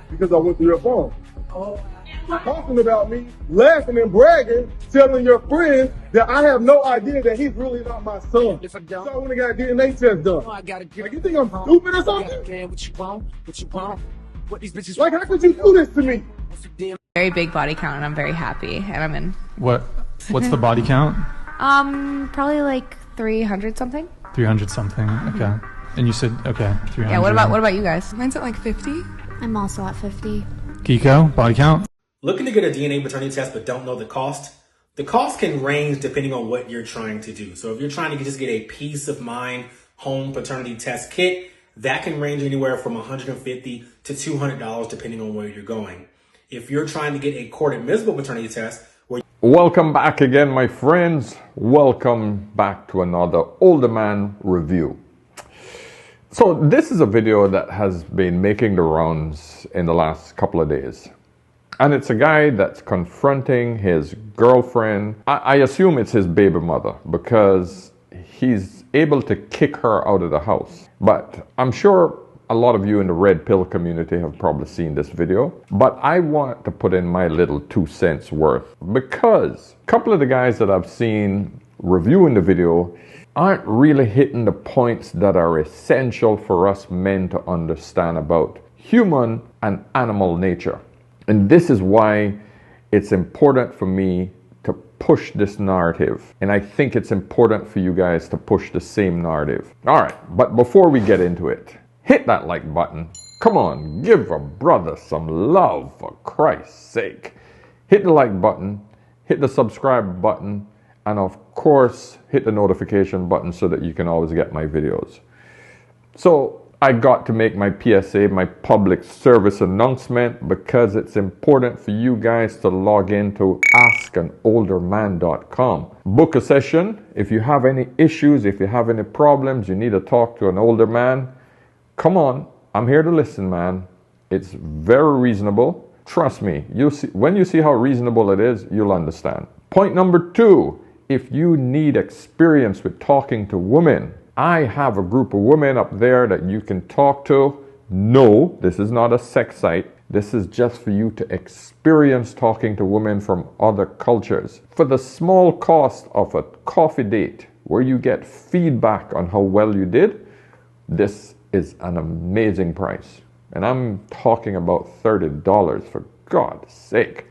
because I went through your phone. Talking about me, laughing and bragging, telling your friends that I have no idea that he's really not my son. So I went and got a DNA test done. Like, you think I'm stupid or something? Like, how could you do this to me? Very big body count, and I'm very happy, and I'm in. What's the body count? Probably like 300 something. 300 something. Okay. And you said 300. Yeah. What about you guys? Mine's at like 50. I'm also at 50. Kiko, body count? Looking to get a DNA paternity test but don't know the cost? The cost can range depending on what you're trying to do. So if you're trying to just get a peace of mind home paternity test kit, that can range anywhere from $150 to $200 depending on where you're going. If you're trying to get a court-admissible paternity test, welcome back again, my friends. Welcome back to another Older Man review. So this is a video that has been making the rounds in the last couple of days. And it's a guy that's confronting his girlfriend. I assume it's his baby mother because he's able to kick her out of the house. But I'm sure a lot of you in the red pill community have probably seen this video. But I want to put in my little 2 cents worth because a couple of the guys that I've seen reviewing the video aren't really hitting the points that are essential for us men to understand about human and animal nature. And this is why it's important for me to push this narrative. And I think it's important for you guys to push the same narrative. All right, but before we get into it, hit that like button. Come on, give a brother some love, for Christ's sake. Hit the like button, hit the subscribe button, and of course, hit the notification button so that you can always get my videos. So I got to make my PSA, my public service announcement, because it's important for you guys to log into askanolderman.com. Book a session. If you have any issues, if you have any problems, you need to talk to an older man, come on. I'm here to listen, man. It's very reasonable. Trust me, when you see how reasonable it is, you'll understand. Point number 2, if you need experience with talking to women, I have a group of women up there that you can talk to. No, this is not a sex site. This is just for you to experience talking to women from other cultures. For the small cost of a coffee date where you get feedback on how well you did, this is an amazing price. And I'm talking about $30, for God's sake.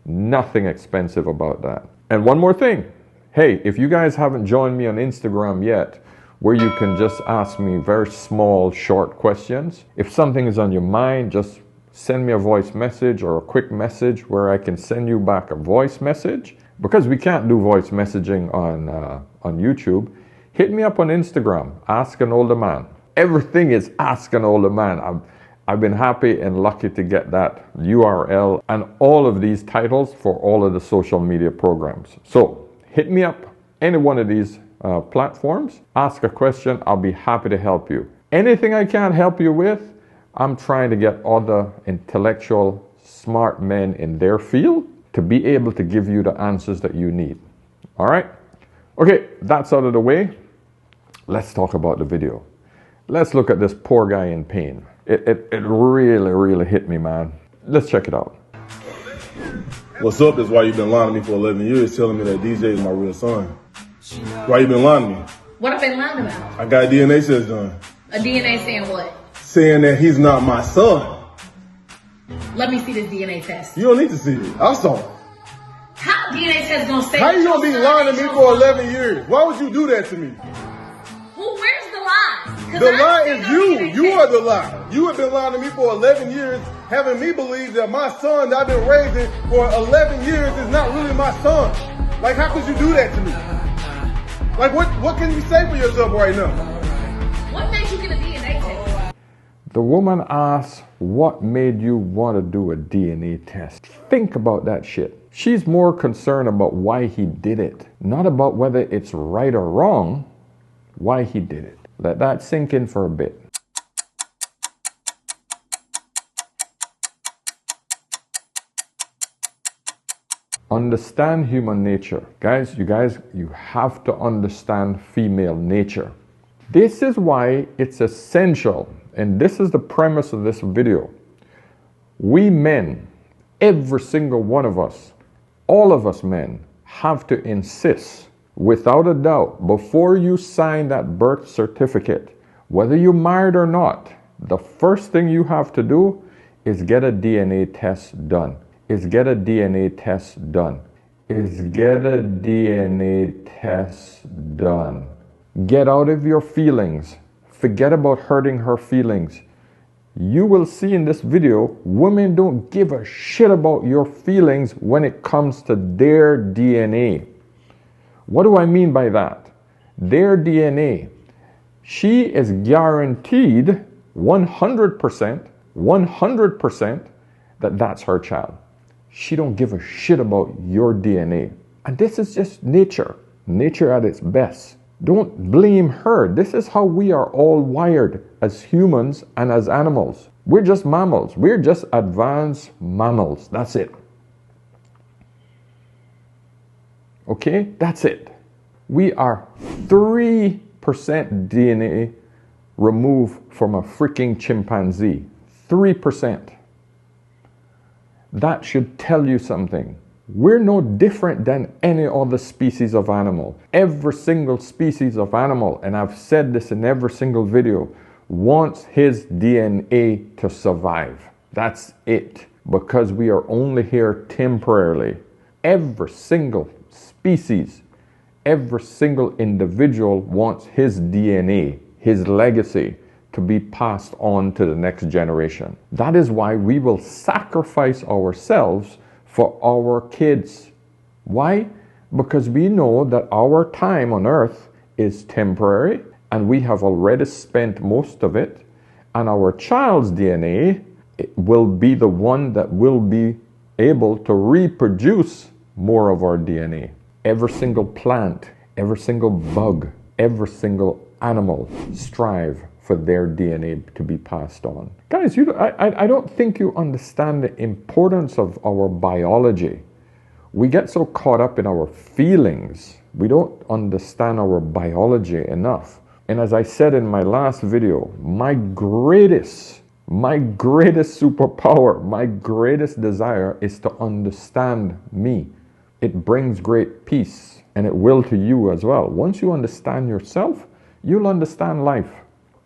Nothing expensive about that. And one more thing. Hey, if you guys haven't joined me on Instagram yet, where you can just ask me very small, short questions. If something is on your mind, just send me a voice message or a quick message where I can send you back a voice message. Because we can't do voice messaging on YouTube, hit me up on Instagram, Ask an Older Man. Everything is Ask an Older Man. I've been happy and lucky to get that URL and all of these titles for all of the social media programs. So hit me up, any one of these platforms, ask a question. I'll be happy to help you. Anything I can't help you with, I'm trying to get other intellectual, smart men in their field to be able to give you the answers that you need. All right? Okay, that's out of the way. Let's talk about the video. Let's look at this poor guy in pain. It really, really hit me, man. Let's check it out. What's up is why you've been lying to me for 11 years, telling me that DJ is my real son. Why you been lying to me? What I've been lying about? I got a DNA test done. A DNA saying what? Saying that he's not my son. Let me see this DNA test. You don't need to see it. I saw it. How DNA test gonna say? How you gonna be lying to me for 11 years? Why would you do that to me? Well, where's the lie? The lie is you. You are the lie. You have been lying to me for 11 years, having me believe that my son that I've been raising for 11 years is not really my son. Like, how could you do that to me? Like, what can you say for yourself right now? What made you get a DNA test? The woman asked, what made you want to do a DNA test? Think about that shit. She's more concerned about why he did it, not about whether it's right or wrong, why he did it. Let that sink in for a bit. Understand human nature. Guys, you have to understand female nature. This is why it's essential, and this is the premise of this video. We men, every single one of us, all of us men, have to insist, without a doubt, before you sign that birth certificate, whether you're married or not, the first thing you have to do is get a DNA test done. Is get a DNA test done. Is get a DNA test done. Get out of your feelings. Forget about hurting her feelings. You will see in this video, women don't give a shit about your feelings when it comes to their DNA. What do I mean by that? Their DNA. She is guaranteed 100% that that's her child. She don't give a shit about your DNA. And this is just nature. Nature at its best. Don't blame her. This is how we are all wired as humans and as animals. We're just mammals. We're just advanced mammals. That's it. Okay? That's it. We are 3% DNA removed from a freaking chimpanzee. 3%. That should tell you something. We're no different than any other species of animal. Every single species of animal, and I've said this in every single video, wants his DNA to survive. That's it. Because we are only here temporarily. Every single species, every single individual wants his DNA, his legacy, to be passed on to the next generation. That is why we will sacrifice ourselves for our kids. Why? Because we know that our time on earth is temporary and we have already spent most of it, and our child's DNA will be the one that will be able to reproduce more of our DNA. Every single plant, every single bug, every single animal strive for their DNA to be passed on. Guys, I don't think you understand the importance of our biology. We get so caught up in our feelings. We don't understand our biology enough. And as I said in my last video, my greatest superpower, my greatest desire is to understand me. It brings great peace, and it will to you as well. Once you understand yourself, you'll understand life.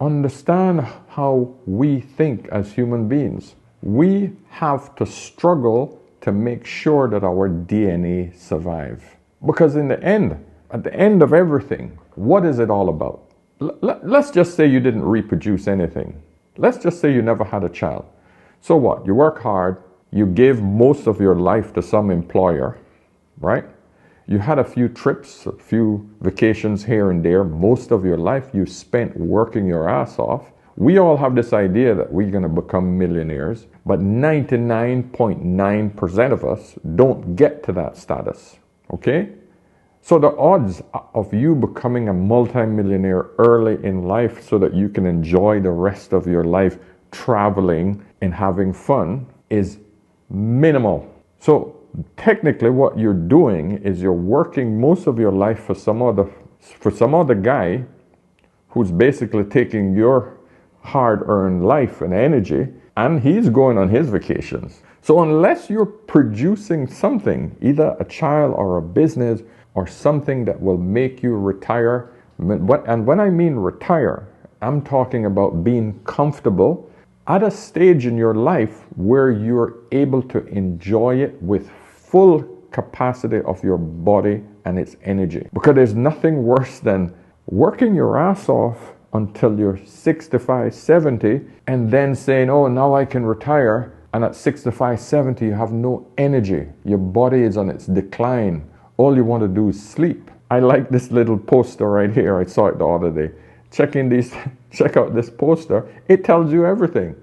Understand how we think as human beings. We have to struggle to make sure that our DNA survive. Because in the end, at the end of everything, what is it all about? Let's just say you didn't reproduce anything. Let's just say you never had a child. So what? You work hard, you gave most of your life to some employer, right? You had a few trips, a few vacations here and there. Most of your life you spent working your ass off. We all have this idea that we're going to become millionaires, but 99.9% of us don't get to that status, okay? So the odds of you becoming a multimillionaire early in life so that you can enjoy the rest of your life traveling and having fun is minimal. So technically what you're doing is you're working most of your life for some other guy who's basically taking your hard-earned life and energy, and he's going on his vacations. So unless you're producing something, either a child or a business or something that will make you retire, and when I mean retire, I'm talking about being comfortable at a stage in your life where you're able to enjoy it with full capacity of your body and its energy. Because there's nothing worse than working your ass off until you're 65, 70, and then saying, oh, now I can retire. And at 65, 70, you have no energy. Your body is on its decline. All you want to do is sleep. I like this little poster right here. I saw it the other day. Check out this poster. It tells you everything.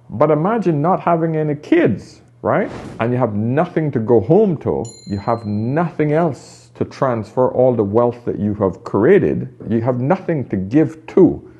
But imagine not having any kids, right? And you have nothing to go home to. You have nothing else to transfer all the wealth that you have created. You have nothing to give to.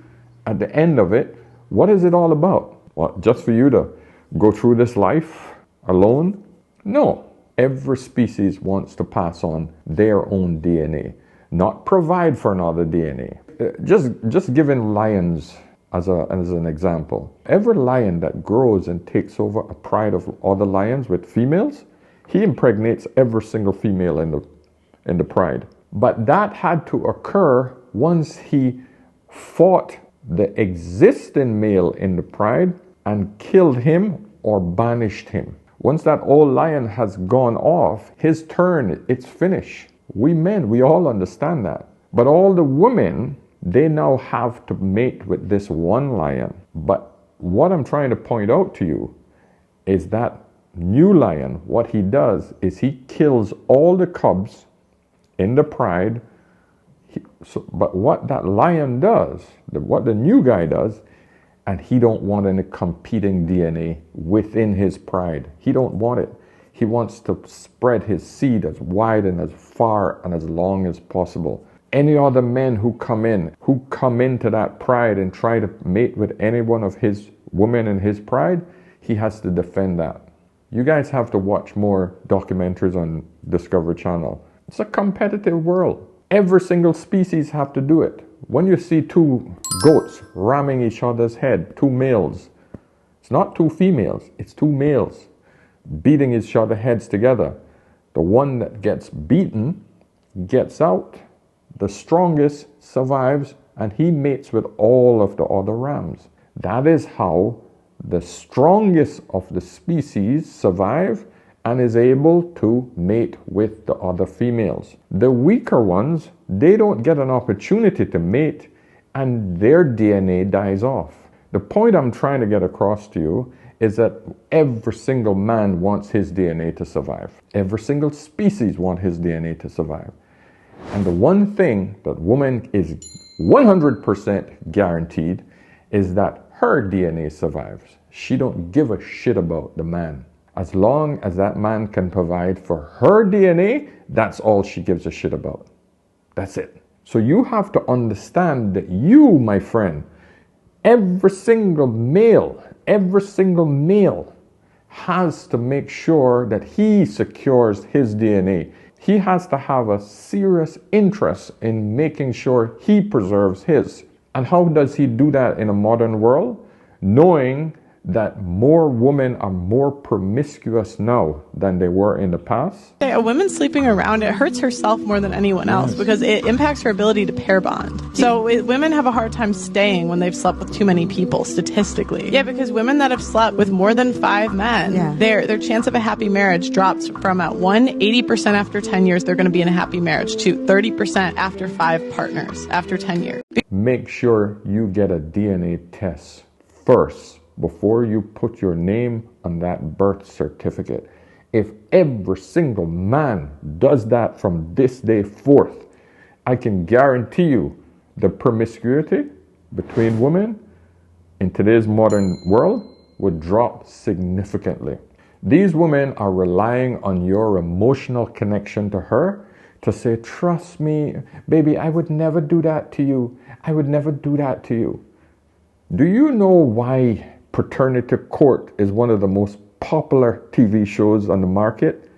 At the end of it, what is it all about? What, just for you to go through this life alone? No. Every species wants to pass on their own DNA, not provide for another DNA. Just giving lions as an example. Every lion that grows and takes over a pride of other lions with females, he impregnates every single female in the pride. But that had to occur once he fought the existing male in the pride and killed him or banished him. Once that old lion has gone off, his turn, it's finished. We men, we all understand that. But all the women, they now have to mate with this one lion. But what I'm trying to point out to you is that new lion, what he does is he kills all the cubs in the pride. But what that lion does, what the new guy does, and he don't want any competing DNA within his pride. He don't want it. He wants to spread his seed as wide and as far and as long as possible. Any other men who come into that pride and try to mate with any one of his women in his pride, he has to defend that. You guys have to watch more documentaries on Discovery Channel. It's a competitive world. Every single species have to do it. When you see two goats ramming each other's head, two males, it's not two females, it's two males beating each other's heads together. The one that gets beaten gets out. The strongest survives, and he mates with all of the other rams. That is how the strongest of the species survive and is able to mate with the other females. The weaker ones, they don't get an opportunity to mate, and their DNA dies off. The point I'm trying to get across to you is that every single man wants his DNA to survive. Every single species wants his DNA to survive. And the one thing that woman is 100% guaranteed is that her DNA survives. She don't give a shit about the man. As long as that man can provide for her DNA, that's all she gives a shit about. That's it. So you have to understand that you, my friend, every single male has to make sure that he secures his DNA. He has to have a serious interest in making sure he preserves his. And how does he do that in a modern world? Knowing that more women are more promiscuous now than they were in the past. A woman sleeping around, it hurts herself more than anyone else because it impacts her ability to pair bond. So women have a hard time staying when they've slept with too many people, statistically. Yeah, because women that have slept with more than 5 men, their chance of a happy marriage drops from at 80% after 10 years, they're going to be in a happy marriage, to 30% after 5 partners after 10 years. Make sure you get a DNA test first before you put your name on that birth certificate. If every single man does that from this day forth, I can guarantee you the promiscuity between women in today's modern world would drop significantly. These women are relying on your emotional connection to her to say, trust me, baby, I would never do that to you. I would never do that to you. Do you know why Paternity Court is one of the most popular TV shows on the market?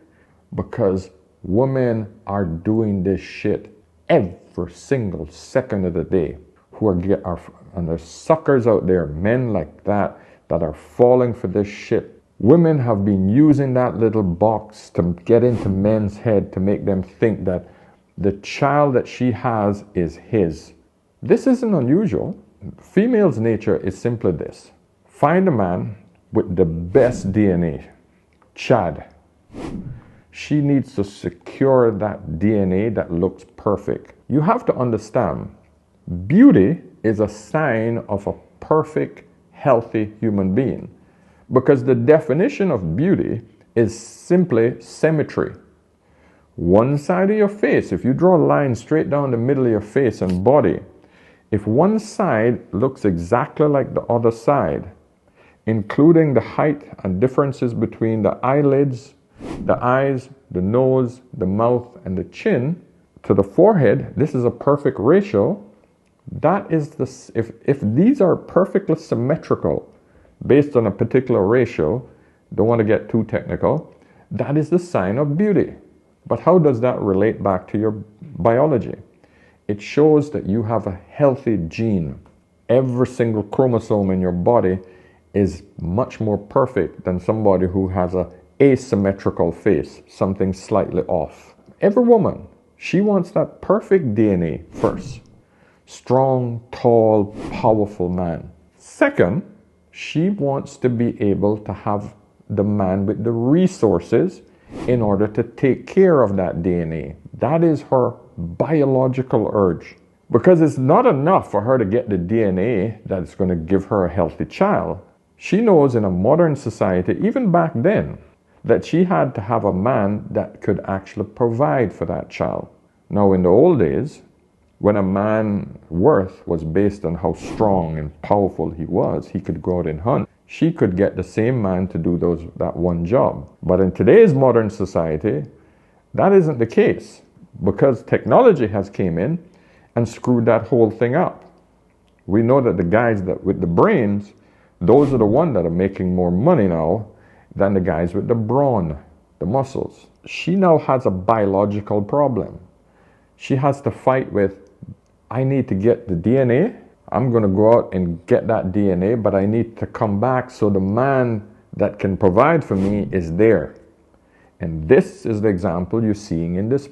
Because women are doing this shit every single second of the day. And there's suckers out there, men like that are falling for this shit. Women have been using that little box to get into men's head to make them think that the child that she has is his. This isn't unusual. Female's nature is simply this. Find a man with the best DNA, Chad. She needs to secure that DNA that looks perfect. You have to understand, beauty is a sign of a perfect, healthy human being. Because the definition of beauty is simply symmetry. One side of your face, if you draw a line straight down the middle of your face and body, if one side looks exactly like the other side, including the height and differences between the eyelids, the eyes, the nose, the mouth, and the chin to the forehead, this is a perfect ratio. That is if these are perfectly symmetrical based on a particular ratio, don't want to get too technical, that is the sign of beauty. But how does that relate back to your biology? It shows that you have a healthy gene. Every single chromosome in your body is much more perfect than somebody who has a asymmetrical face, something slightly off. Every woman, she wants that perfect DNA first. Strong, tall, powerful man. Second, she wants to be able to have the man with the resources in order to take care of that DNA. That is her biological urge. Because it's not enough for her to get the DNA that's going to give her a healthy child. She knows in a modern society, even back then, that she had to have a man that could actually provide for that child. Now, in the old days, when a man's worth was based on how strong and powerful he was, he could go out and hunt. She could get the same man to do that one job. But in today's modern society, that isn't the case, because technology has came in and screwed that whole thing up. We know that the guys that with the brains, those are the ones that are making more money now than the guys with the brawn, the muscles. She now has a biological problem. She has to fight with, I need to get the DNA. I'm going to go out and get that DNA, but I need to come back so the man that can provide for me is there. And this is the example you're seeing in this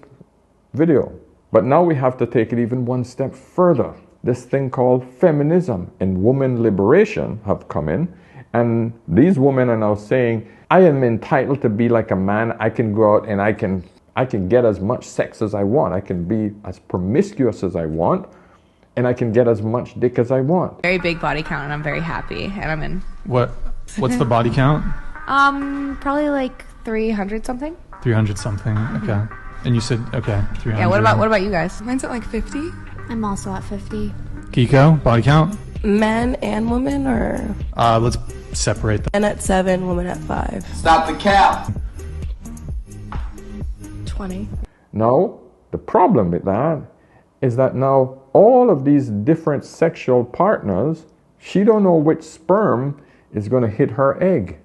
video. But now we have to take it even one step further. This thing called feminism and woman liberation have come in. And these women are now saying, I am entitled to be like a man. I can go out and I can get as much sex as I want. I can be as promiscuous as I want. And I can get as much dick as I want. Very big body count, and I'm very happy. And I'm in. What's the body count? Probably like 300 something. 300 something. Okay. And you said, okay, 300. Yeah, what about you guys? Mine's at like 50. I'm also at 50. Kiko, body count? Men and women, or? Let's separate them. Men at 7, women at 5. Stop the cap. 20. Now, the problem with that is that now all of these different sexual partners, she don't know which sperm is going to hit her egg.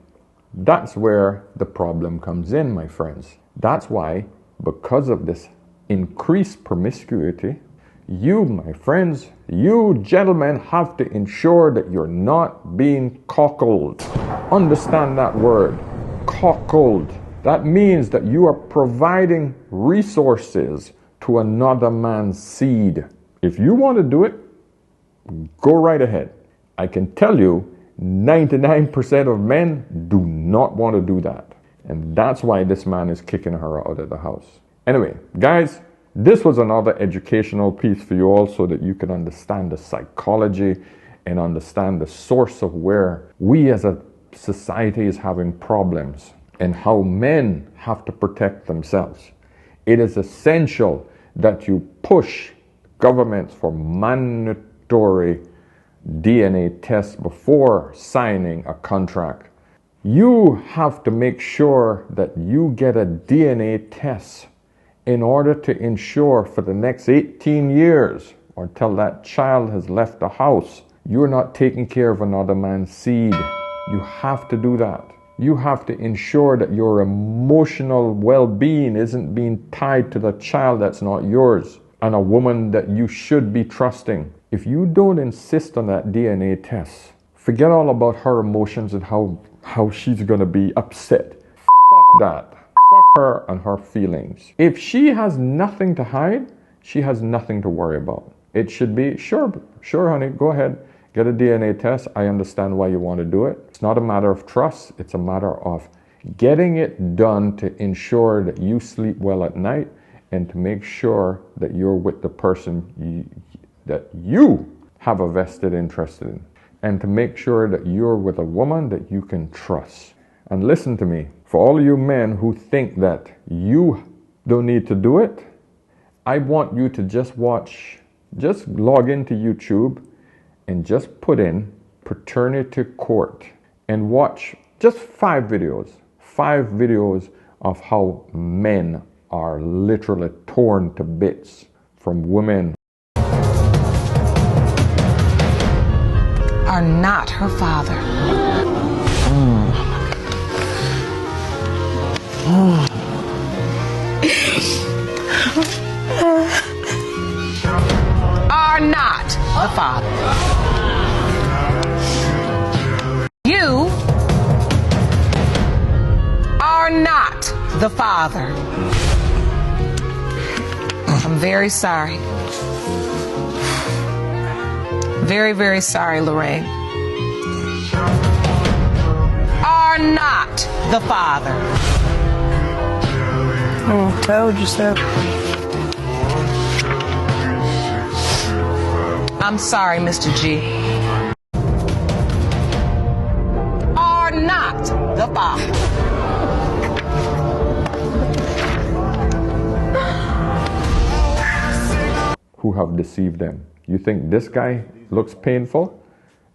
That's where the problem comes in, my friends. That's why, because of this increased promiscuity, you, my friends, you gentlemen have to ensure that you're not being cockled. Understand that word, cockled. That means that you are providing resources to another man's seed. If you want to do it, go right ahead. I can tell you 99% of men do not want to do that. And that's why this man is kicking her out of the house. Anyway, guys, this was another educational piece for you all so that you can understand the psychology and understand the source of where we as a society is having problems and how men have to protect themselves. It is essential that you push governments for mandatory DNA tests before signing a contract. You have to make sure that you get a DNA test in order to ensure for the next 18 years or till that child has left the house, you're not taking care of another man's seed. You have to do that. You have to ensure that your emotional well-being isn't being tied to the child that's not yours and a woman that you should be trusting. If you don't insist on that DNA test, forget all about her emotions and how she's going to be upset. Fuck that. Fuck her and her feelings. If she has nothing to hide, she has nothing to worry about. It should be, sure honey, go ahead. Get a DNA test. I understand why you want to do it. It's not a matter of trust. It's a matter of getting it done to ensure that you sleep well at night and to make sure that you're with the person that you have a vested interest in. And to make sure that you're with a woman that you can trust. And listen to me, for all you men who think that you don't need to do it, I want you to just log into YouTube and just put in paternity court and watch just 5 videos of how men are literally torn to bits from women. Are not her father. the father. You are not the father. I'm very sorry. Very, very sorry, Lorraine. Are not the father. Oh, told you so. I'm sorry, Mr. G. Are not the father. Who have deceived them. You think this guy looks painful?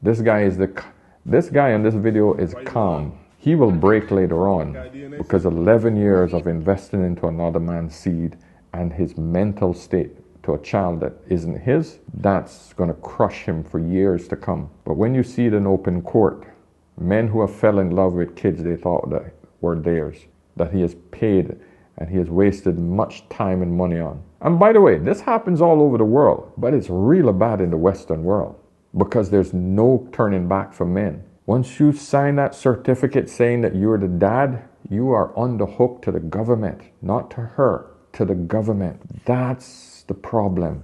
This guy in this video is calm. He will break later on because 11 years of investing into another man's seed and his mental state to a child that isn't his, that's going to crush him for years to come. But when you see it in open court, men who have fell in love with kids they thought that were theirs, that he has paid and he has wasted much time and money on. And by the way, this happens all over the world, but it's really bad in the Western world because there's no turning back for men. Once you sign that certificate saying that you're the dad, you are on the hook to the government, not to her, to the government. That's the problem.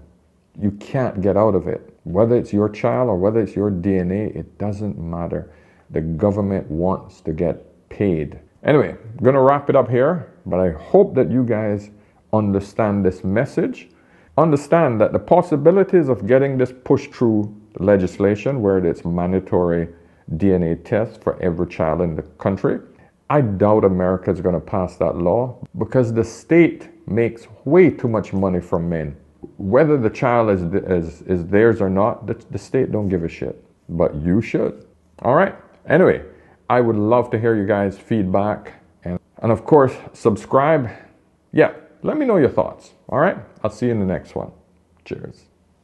You can't get out of it. Whether it's your child or whether it's your DNA, it doesn't matter. The government wants to get paid. Anyway, I'm going to wrap it up here, but I hope that you guys understand this message. Understand that the possibilities of getting this pushed through legislation where it's mandatory DNA test for every child in the country, I doubt America is going to pass that law because the state makes way too much money from men. Whether the child is theirs or not, the state don't give a shit. But you should. All right. Anyway, I would love to hear you guys' feedback. And of course, subscribe. Yeah, let me know your thoughts. All right. I'll see you in the next one. Cheers.